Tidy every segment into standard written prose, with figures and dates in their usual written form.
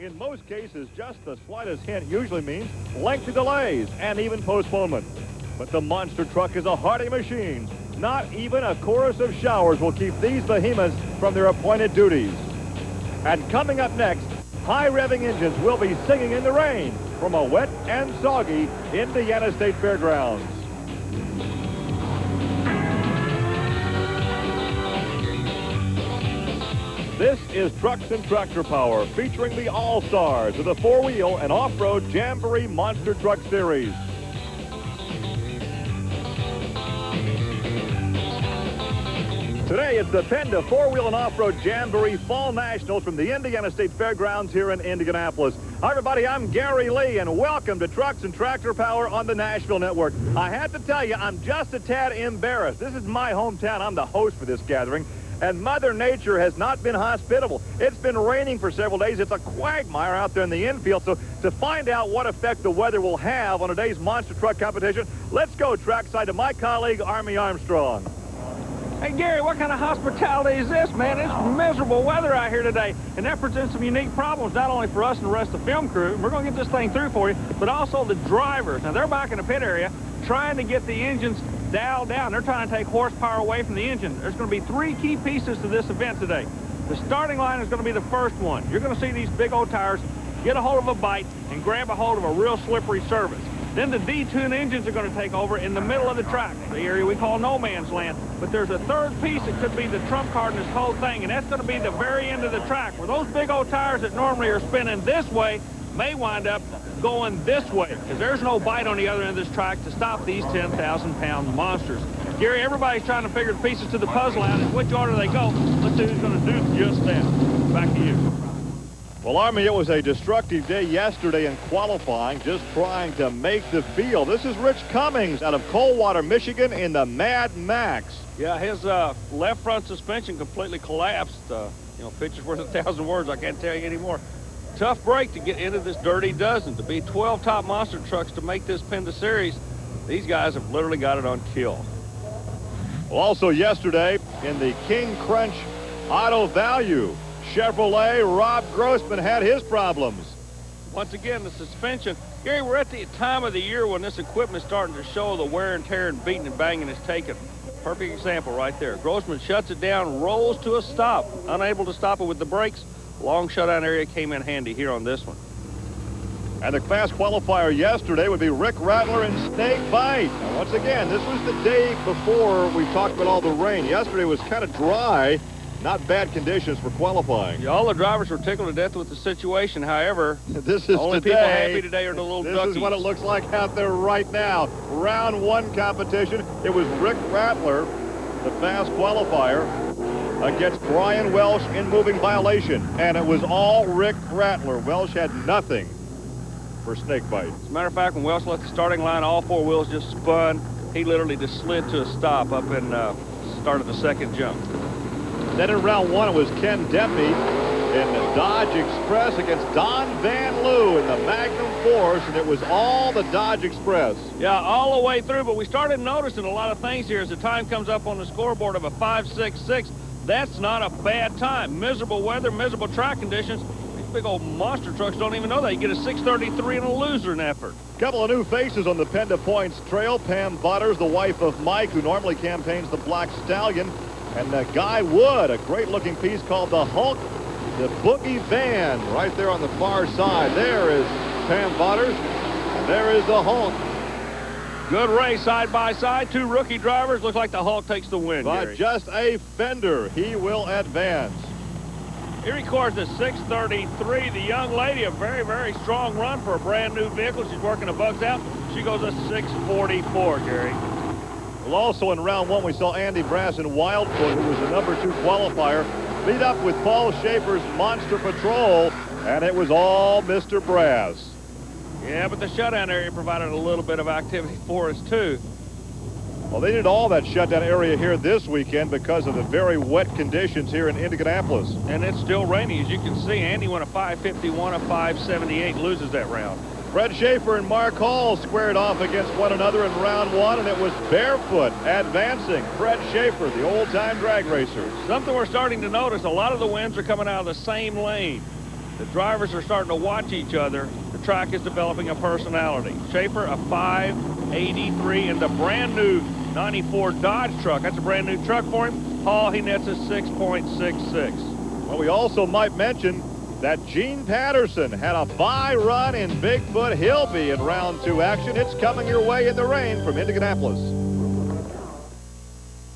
In most cases, just the slightest hint usually means lengthy delays and even postponement. But the monster truck is a hardy machine. Not even a chorus of showers will keep these behemoths from their appointed duties. And coming up next, high-revving engines will be singing in the rain from a wet and soggy Indiana State Fairgrounds. This is Trucks and Tractor Power, featuring the all-stars of the four-wheel and off-road Jamboree Monster Truck Series. Today, it's the Penda four-wheel and off-road Jamboree Fall Nationals from the Indiana State Fairgrounds here in Indianapolis. Hi, everybody. I'm Gary Lee, and welcome to Trucks and Tractor Power on the Nashville Network. I have to tell you, I'm just a tad embarrassed. This is my hometown. I'm the host for this gathering. And Mother Nature has not been hospitable. It's been raining for several days. It's a quagmire out there in the infield. So to find out what effect the weather will have on today's monster truck competition, let's go trackside to my colleague, Army Armstrong. Hey, Gary, what kind of hospitality is this, man? It's miserable weather out here today, and that presents some unique problems, not only for us and the rest of the film crew. We're going to get this thing through for you, but also the drivers. Now, they're back in the pit area trying to get the engines dialed down. They're trying to take horsepower away from the engine. There's going to be three key pieces to this event today. The starting line is going to be the first one. You're going to see these big old tires get a hold of a bite and grab a hold of a real slippery surface. Then the detuned engines are going to take over in the middle of the track, the area we call no man's land. But there's a third piece that could be the trump card in this whole thing, and that's going to be the very end of the track, where those big old tires that normally are spinning this way may wind up going this way, because there's no bite on the other end of this track to stop these 10,000-pound monsters. Gary, everybody's trying to figure the pieces to the puzzle out, in which order they go. Let's see who's going to do just that. Back to you. Well, Army, it was a destructive day yesterday in qualifying, just trying to make the field. This is Rich Cummings out of Coldwater, Michigan in the Mad Max. Yeah, his left front suspension completely collapsed. Picture's worth 1,000 words. I can't tell you anymore. Tough break to get into this dirty dozen. To be 12 top monster trucks to make this Penda series, these guys have literally got it on kill. Well, also yesterday in the King Crunch Auto Value, Chevrolet, Rob Grossman had his problems. Once again, the suspension. Gary, we're at the time of the year when this equipment's starting to show the wear and tear and beating and banging it's taken. Perfect example right there. Grossman shuts it down, rolls to a stop, unable to stop it with the brakes. Long shutdown area came in handy here on this one. And the class qualifier yesterday would be Rick Rattler and Snake Bite. Now, once again, this was the day before we talked about all the rain. Yesterday was kind of dry, not bad conditions for qualifying. Yeah, all the drivers were tickled to death with the situation. However, this is only today, people happy today are the little this duckies. Is what it looks like out there right now. Round one competition. It was Rick Rattler, the fast qualifier, against Brian Welsh in moving violation. And it was all Rick Rattler. Welsh had nothing for Snake Bite. As a matter of fact, when Welsh left the starting line, all four wheels just spun. He literally just slid to a stop up in start of the second jump. Then in round one, it was Ken Dempney in the Dodge Express against Don Van Loo in the Magnum Force, and it was all the Dodge Express. Yeah, all the way through, but we started noticing a lot of things here as the time comes up on the scoreboard of a 5.66. That's not a bad time. Miserable weather, miserable track conditions. These big old monster trucks don't even know that. You get a 6.33 and a loser in effort. Couple of new faces on the Penda Points trail. Pam Butters, the wife of Mike, who normally campaigns the Black Stallion, and Guy Wood, a great-looking piece called the Hulk, the Boogie Van, right there on the far side. There is Pam Butters, and there is the Hulk. Good race side by side. Two rookie drivers. Looks like the Hulk takes the win, By Gary. just a fender, he will advance. He records a 6.33. The young lady, a very, very strong run for a brand new vehicle. She's working the bugs out. She goes a 6.44, Gary. Well, also in round one, we saw Andy Brass in Wildfoot, who was the #2 qualifier, beat up with Paul Schaefer's Monster Patrol, and it was all Mr. Brass. Yeah, but the shutdown area provided a little bit of activity for us, too. Well, they did all that shutdown area here this weekend because of the very wet conditions here in Indianapolis. And it's still raining. As you can see, Andy went a 5.51, a 5.78, loses that round. Fred Schaefer and Mark Hall squared off against one another in round one, and it was barefoot advancing. Fred Schaefer, the old-time drag racer. Something we're starting to notice, a lot of the wins are coming out of the same lane. The drivers are starting to watch each other. The track is developing a personality. Schaefer, a 583 in the brand new 94 Dodge truck. That's a brand new truck for him. Hall, he nets a 6.66. Well, we also might mention that Gene Patterson had a bye run in Bigfoot. He'll be in round 2 action. It's coming your way in the rain from Indianapolis.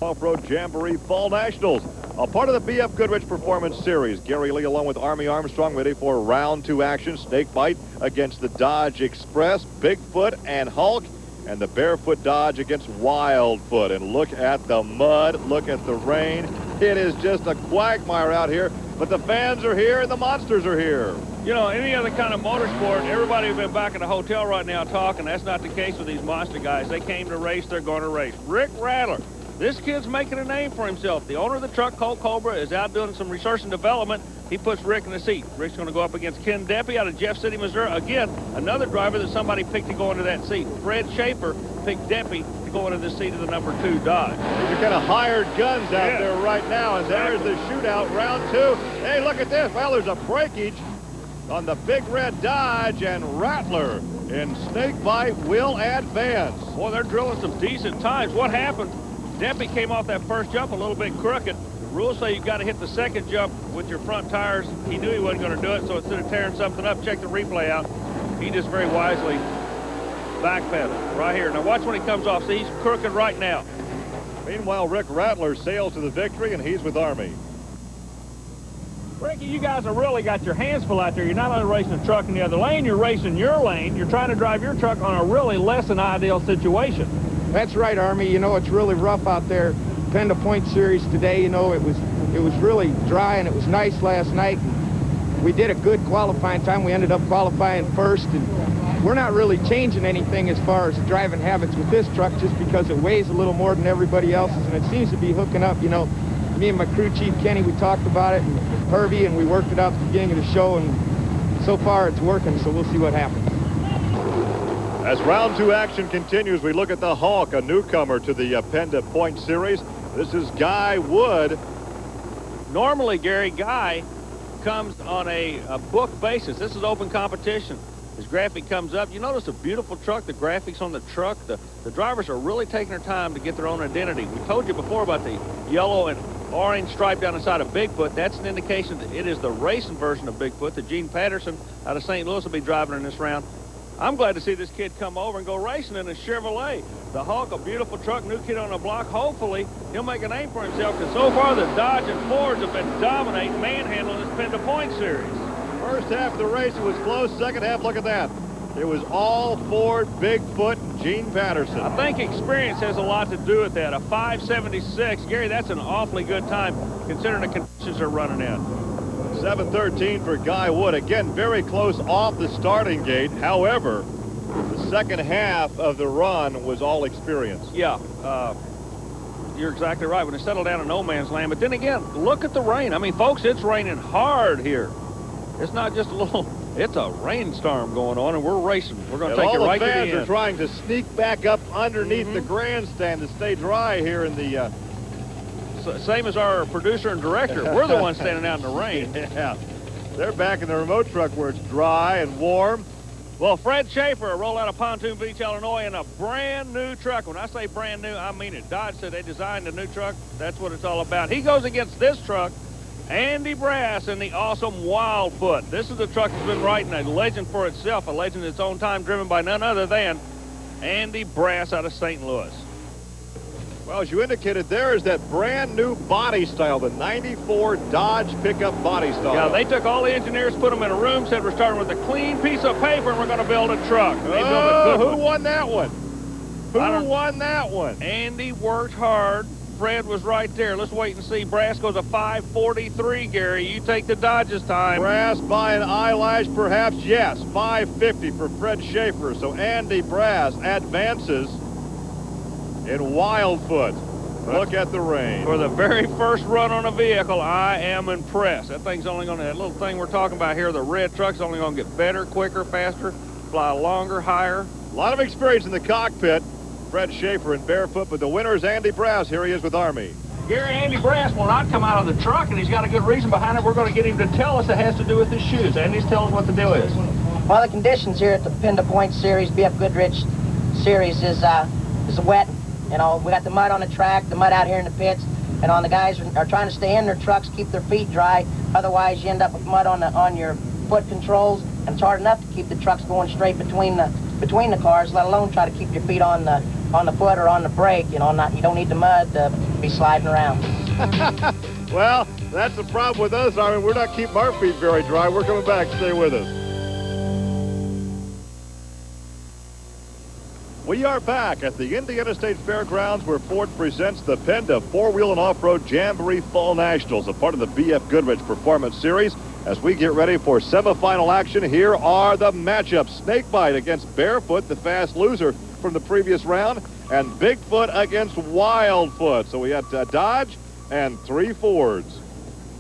Off-Road Jamboree Fall Nationals, a part of the BF Goodrich Performance Series. Gary Lee along with Army Armstrong ready for round 2 action. Snakebite against the Dodge Express, Bigfoot and Hulk, and the Barefoot Dodge against Wildfoot. And look at the mud, look at the rain. It is just a quagmire out here, but the fans are here and the monsters are here. You know, any other kind of motorsport, everybody would have been back in the hotel right now talking. That's not the case with these monster guys. They came to race, they're going to race. Rick Rattler. This kid's making a name for himself. The owner of the truck, Colt Cobra, is out doing some research and development. He puts Rick in the seat. Rick's going to go up against Ken Deppie out of Jeff City, Missouri. Again, another driver that somebody picked to go into that seat. Fred Schaefer picked Deppie to go into the seat of the number 2 Dodge. These are kind of hired guns out there right now, and there's the shootout, round 2. Hey, look at this. Well, there's a breakage on the big red Dodge, and Rattler in Snakebite will advance. Boy, they're drilling some decent times. What happened? Deppie came off that first jump a little bit crooked. The rules say you've got to hit the second jump with your front tires. He knew he wasn't going to do it, so instead of tearing something up, check the replay out. He just very wisely backpedaled right here. Now watch when he comes off. See, he's crooked right now. Meanwhile, Rick Rattler sails to the victory, and he's with Army. Ricky, you guys have really got your hands full out there. You're not only racing a truck in the other lane, you're racing your lane. You're trying to drive your truck on a really less than ideal situation. That's right, Army. You know, it's really rough out there. Penda Point Series today, you know, it was really dry and it was nice last night. We did a good qualifying time. We ended up qualifying first, and we're not really changing anything as far as driving habits with this truck just because it weighs a little more than everybody else's, and it seems to be hooking up. You know, me and my crew chief, Kenny, we talked about it, and Hervey, and we worked it out at the beginning of the show, and so far it's working, so we'll see what happens. As round 2 action continues, we look at the Hawk, a newcomer to the Penda Point Series. This is Guy Wood. Normally, Gary, Guy comes on a book basis. This is open competition. His graphic comes up. You notice a beautiful truck, the graphics on the truck. The drivers are really taking their time to get their own identity. We told you before about the yellow and orange stripe down the side of Bigfoot. That's an indication that it is the racing version of Bigfoot. The Gene Patterson out of St. Louis will be driving in this round. I'm glad to see this kid come over and go racing in a Chevrolet. The Hawk, a beautiful truck, new kid on the block. Hopefully, he'll make a name for himself, because so far the Dodge and Fords have been dominating, manhandling this Penda Point Series. First half of the race, it was close. Second half, look at that. It was all Ford, Bigfoot, and Gene Patterson. I think experience has a lot to do with that. A 5.76, Gary, that's an awfully good time considering the conditions they're running in. 7:13 for Guy Wood. Again, very close off the starting gate. However, the second half of the run was all experience. Yeah, you're exactly right. When it settled down in no man's land. But then again, look at the rain. I mean, folks, it's raining hard here. It's not just a little, it's a rainstorm going on, and we're racing. We're going to take it right to the end. All the fans are trying to sneak back up underneath the grandstand to stay dry here in the... Same as our producer and director. We're the ones standing out in the rain. Yeah. They're back in the remote truck where it's dry and warm. Well, Fred Schaefer rolled out of Pontoon Beach, Illinois in a brand new truck. When I say brand new, I mean it. Dodge said they designed a new truck. That's what it's all about. He goes against this truck, Andy Brass, in the awesome Wildfoot. This is the truck that's been writing a legend for itself, a legend in its own time, driven by none other than Andy Brass out of St. Louis. Well, as you indicated, there is that brand new body style, the 94 Dodge pickup body style. Yeah, they took all the engineers, put them in a room, said we're starting with a clean piece of paper and we're going to build a truck. They built a good one. Who won that one? Who won that one? Andy worked hard. Fred was right there. Let's wait and see. Brass goes a 5.43, Gary. You take the Dodge's time. Brass by an eyelash, perhaps? Yes. 5.50 for Fred Schaefer. So Andy Brass advances in Wildfoot. Look at the rain. For the very first run on a vehicle, I am impressed. That thing's only going to, that little thing we're talking about here, the red truck's only going to get better, quicker, faster, fly longer, higher. A lot of experience in the cockpit. Fred Schaefer in barefoot, but the winner is Andy Brass. Here he is with Army. Gary, Andy Brass will not come out of the truck, and he's got a good reason behind it. We're going to get him to tell us it has to do with his shoes. Andy's telling us what the deal is. Well, the conditions here at the Penda Point Series, BF Goodrich Series is wet. You know, we got the mud on the track, the mud out here in the pits, and the guys are trying to stay in their trucks, keep their feet dry. Otherwise, you end up with mud on your foot controls, and it's hard enough to keep the trucks going straight between the cars, let alone try to keep your feet on the foot or on the brake. You know, you don't need the mud to be sliding around. Well, that's the problem with us. I mean, we're not keeping our feet very dry. We're coming back. Stay with us. We are back at the Indiana State Fairgrounds where Ford presents the Penda Four-Wheel and Off-Road Jamboree Fall Nationals, a part of the BF Goodrich Performance Series. As we get ready for semifinal action, here are the matchups. Snakebite against Barefoot, the fast loser from the previous round, and Bigfoot against Wildfoot. So we had Dodge and 3 Fords.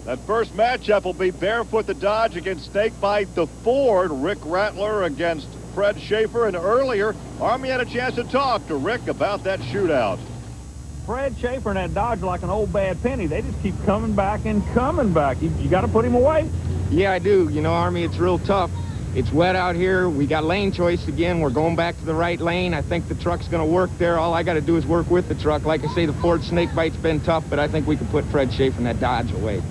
That first matchup will be Barefoot the Dodge against Snakebite the Ford. Rick Rattler against Fred Schaefer, and earlier, Army had a chance to talk to Rick about that shootout. Fred Schaefer and that Dodge are like an old bad penny. They just keep coming back and coming back. You got to put him away. Yeah, I do. You know, Army, it's real tough. It's wet out here. We got lane choice again. We're going back to the right lane. I think the truck's going to work there. All I got to do is work with the truck. Like I say, the Ford Snakebite's been tough, but I think we can put Fred Schaefer and that Dodge away.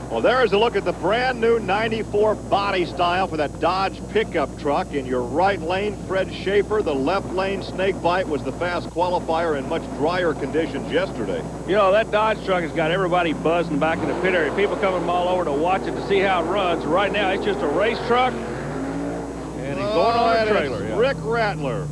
Well, there's a look at the brand new 94 body style for that Dodge pickup truck. In your right lane, Fred Schaefer. The left lane, Snakebite, was the fast qualifier in much drier conditions yesterday. You know, that Dodge truck has got everybody buzzing back in the pit area. People coming from all over to watch it to see how it runs. Right now, it's just a race truck, and he's going on a trailer. Yeah. Rick Rattler,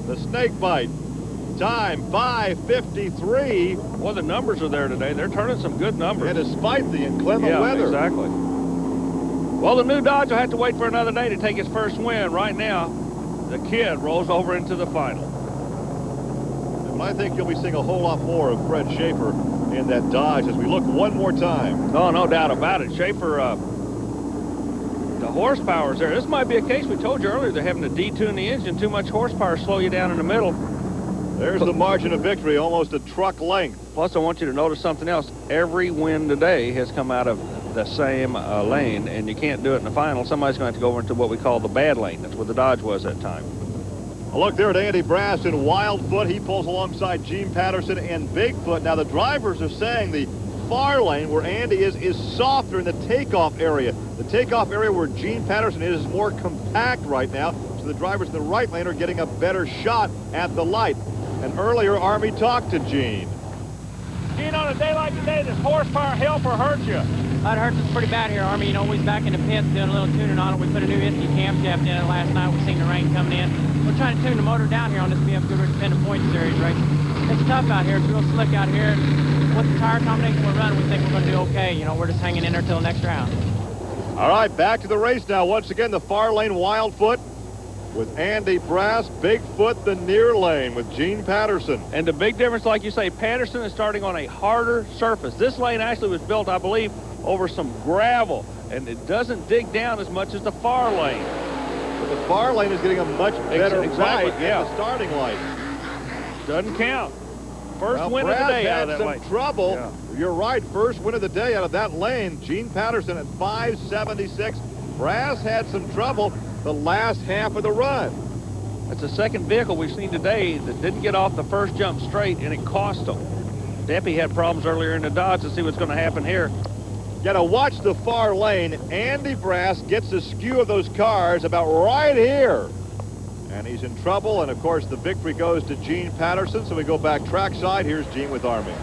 the Snakebite. Time 5:53. Well, the numbers are there today. They're turning some good numbers. And despite the inclement weather. Exactly. Well, the new Dodge will have to wait for another day to take his first win. Right now, the kid rolls over into the final. And I think you'll be seeing a whole lot more of Fred Schaefer in that Dodge as we look one more time. Oh, no doubt about it. Schaefer, the horsepower's there. This might be a case we told you earlier. They're having to detune the engine. Too much horsepower slow you down in the middle. There's the margin of victory, almost a truck length. Plus, I want you to notice something else. Every win today has come out of the same lane, and you can't do it in the final. Somebody's going to have to go over into what we call the bad lane. That's where the Dodge was that time. A look there at Andy Brass in Wildfoot. He pulls alongside Gene Patterson and Bigfoot. Now, the drivers are saying the far lane where Andy is softer in the takeoff area. The takeoff area where Gene Patterson is more compact right now, so the drivers in the right lane are getting a better shot at the light. And earlier, Army talked to Gene. Gene, on a day like today, does horsepower help or hurt you? That hurts us pretty bad here, Army. You know, we're back in the pits doing a little tuning on it. We put a new ISTE camshaft in it last night. We've seen the rain coming in. We're trying to tune the motor down here on this BF Goodrich Penda Point Series race. It's tough out here. It's real slick out here. With the tire combination we're running, we think we're going to do okay. You know, we're just hanging in there till the next round. All right, back to the race now. Once again, the far lane, Wildfoot, with Andy Brass. Bigfoot, the near lane, with Gene Patterson. And the big difference, like you say, Patterson is starting on a harder surface. This lane actually was built, I believe, over some gravel, and it doesn't dig down as much as the far lane. But the far lane is getting a much better exactly, bite yeah. at the starting light. Doesn't count. First win Brass of the day had out of that some lane. trouble. Yeah. You're right, first win of the day out of that lane. Gene Patterson at 5:76. Brass had some trouble the last half of the run. That's the second vehicle we've seen today that didn't get off the first jump straight, and it cost them. Deppy had problems earlier in the Dodge. To see what's going to happen here. Got to watch the far lane. Andy Brass gets the skew of those cars about right here. And he's in trouble, and of course the victory goes to Gene Patterson. So we go back trackside. Here's Gene with Army.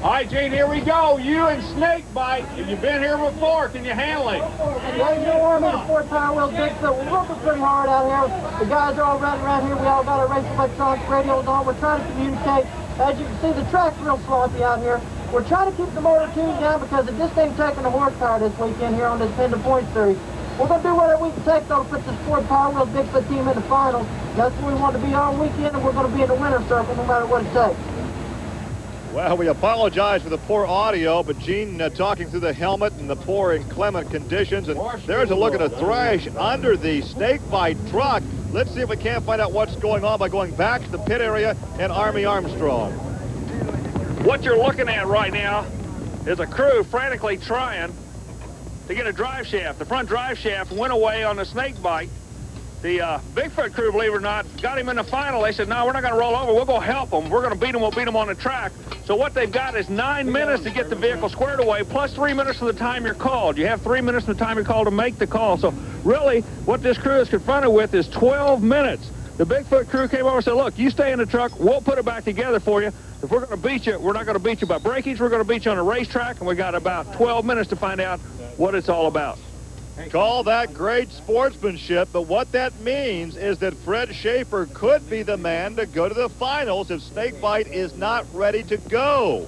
All right, Gene, here we go. You and Snakebite. Have you been here before? Can you handle it? Well, you know, Army, the 4-tire wheel Bigfoot, we're working pretty hard out here. The guys are all running around here. We all got our race electronics radios on. We're trying to communicate. As you can see, the track's real sloppy out here. We're trying to keep the motor tuned down because it just ain't taking the horsepower this weekend here on this Penda Point Series. We're going to do whatever we can take, though, to put this Ford Power Wheels Bigfoot team in the finals. That's where we want to be all weekend, and we're going to be in the winner's circle no matter what it takes. Well, we apologize for the poor audio, but Gene talking through the helmet and the poor inclement conditions. And there's a look at a thrash under the Snakebite truck. Let's see if we can't find out what's going on by going back to the pit area and Army Armstrong. What you're looking at right now is a crew frantically trying to get a drive shaft. The front drive shaft went away on the snake bite. The Bigfoot crew, believe it or not, got him in the final. They said, no, we're not going to roll over. We'll go help them. We're going to beat them. We'll beat them on the track. So what they've got is 9 minutes to get the vehicle squared away, plus 3 minutes from the time you're called. You have 3 minutes from the time you're called to make the call. So really, what this crew is confronted with is 12 minutes. The Bigfoot crew came over and said, look, you stay in the truck. We'll put it back together for you. If we're going to beat you, we're not going to beat you by breakage. We're going to beat you on a racetrack, and we got about 12 minutes to find out what it's all about. Call that great sportsmanship, but what that means is that Fred Schaefer could be the man to go to the finals if Snakebite is not ready to go.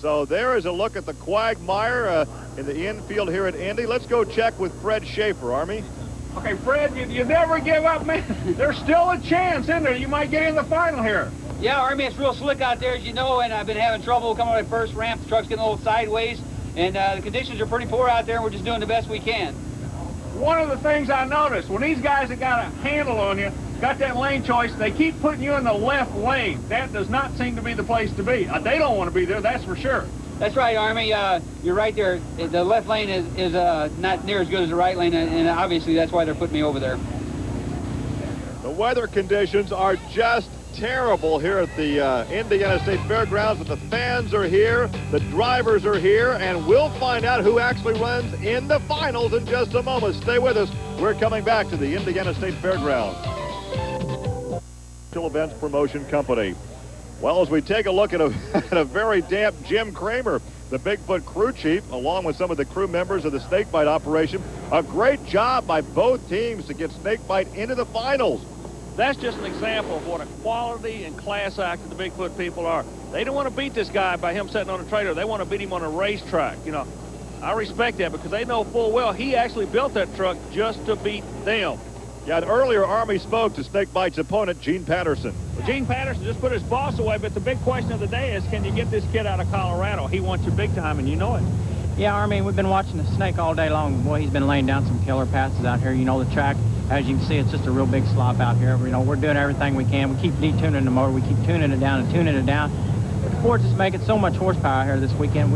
So there is a look at the quagmire in the infield here at Indy. Let's go check with Fred Schaefer, Army. Okay, Fred, you never give up, man. There's still a chance in there. You might get in the final here. Yeah, Army, it's real slick out there, as you know, and I've been having trouble coming on the first ramp. The truck's getting a little sideways, and the conditions are pretty poor out there, and we're just doing the best we can. One of the things I noticed, when these guys that got a handle on you, got that lane choice, they keep putting you in the left lane. That does not seem to be the place to be. They don't want to be there, that's for sure. That's right, Army. You're right there. The left lane is not near as good as the right lane, and obviously that's why they're putting me over there. The weather conditions are just terrible here at the Indiana State Fairgrounds, but the fans are here, the drivers are here, and we'll find out who actually runs in the finals in just a moment. Stay with us. We're coming back to the Indiana State Fairgrounds. Events Promotion Company. Well, as we take a look at a very damp Jim Kramer, the Bigfoot crew chief, along with some of the crew members of the snakebite operation, a great job by both teams to get snakebite into the finals. That's just an example of what a quality and class act the Bigfoot people are. They don't want to beat this guy by him sitting on a trailer. They want to beat him on a racetrack. You know, I respect that because they know full well he actually built that truck just to beat them. Yeah, and earlier Army spoke to Snakebite's opponent, Gene Patterson. Well, Gene Patterson just put his boss away, but the big question of the day is, can you get this kid out of Colorado? He wants you big time, and you know it. Yeah, Army, we've been watching the snake all day long. Boy, he's been laying down some killer passes out here. You know, the track, as you can see, it's just a real big slop out here. You know, we're doing everything we can. We keep detuning the motor. We keep tuning it down and tuning it down. But the Ford's just making so much horsepower here this weekend.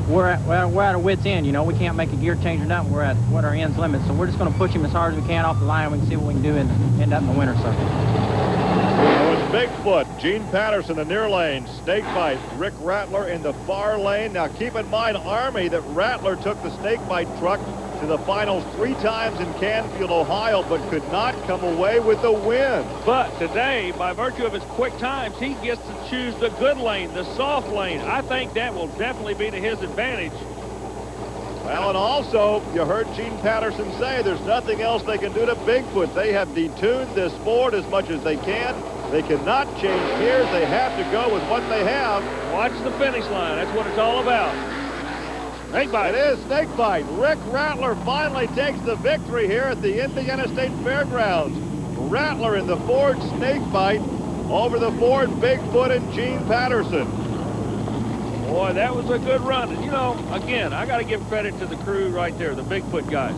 We're at our wit's end. You know, we can't make a gear change or nothing. We're at what our end's limit. So we're just going to push him as hard as we can off the line. We can see what we can do and end up in the winter circuit. Bigfoot, Gene Patterson, the near lane. Snakebite, Rick Rattler in the far lane. Now keep in mind, Army, that Rattler took the Snakebite truck to the finals 3 times in Canfield, Ohio, but could not come away with the win. But today, by virtue of his quick times, he gets to choose the good lane, the soft lane. I think that will definitely be to his advantage. Well, and also, you heard Gene Patterson say there's nothing else they can do to Bigfoot. They have detuned this Ford as much as they can. They cannot change gears. They have to go with what they have. Watch the finish line. That's what it's all about. Snakebite. It is Snakebite. Rick Rattler finally takes the victory here at the Indiana State Fairgrounds. Rattler in the Ford Snakebite over the Ford Bigfoot and Gene Patterson. Boy, that was a good run. And, you know, again, I got to give credit to the crew right there, the Bigfoot guys.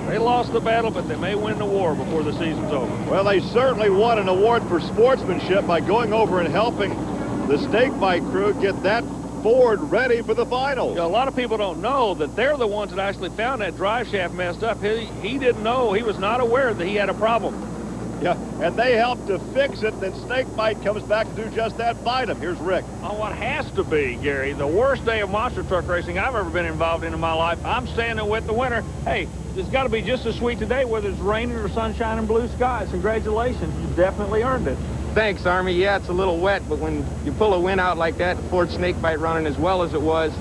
They lost the battle, but they may win the war before the season's over. Well, they certainly won an award for sportsmanship by going over and helping the Snakebite crew get that Ford ready for the finals. You know, a lot of people don't know that they're the ones that actually found that drive shaft messed up. He didn't know. He was not aware that he had a problem. Yeah, and they helped to fix it. Then Snakebite comes back to do just that, fight him. Here's Rick. Oh, what has to be, Gary, the worst day of monster truck racing I've ever been involved in my life. I'm standing with the winner. Hey, it's got to be just as sweet today, whether it's raining or sunshine and blue skies. Congratulations. You definitely earned it. Thanks, Army. Yeah, it's a little wet, but when you pull a win out like that, the Ford Snakebite running as well as it was,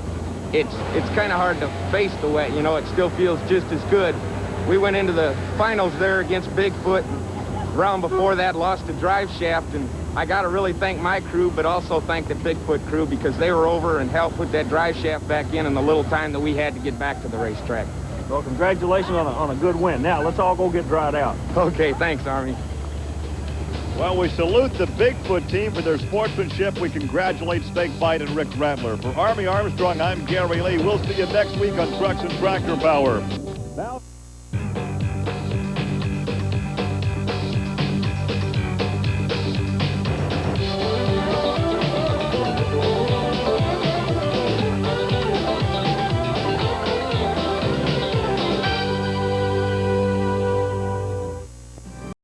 it's kind of hard to face the wet. You know, it still feels just as good. We went into the finals there against Bigfoot. Round before that, lost the drive shaft, and I got to really thank my crew, but also thank the Bigfoot crew because they were over and helped put that drive shaft back in the little time that we had to get back to the racetrack. Well, congratulations on a good win. Now, let's all go get dried out. Okay, thanks, Army. Well, we salute the Bigfoot team for their sportsmanship. We congratulate Snakebite and Rick Rattler. For Army Armstrong, I'm Gary Lee. We'll see you next week on Trucks and Tractor Power. Now.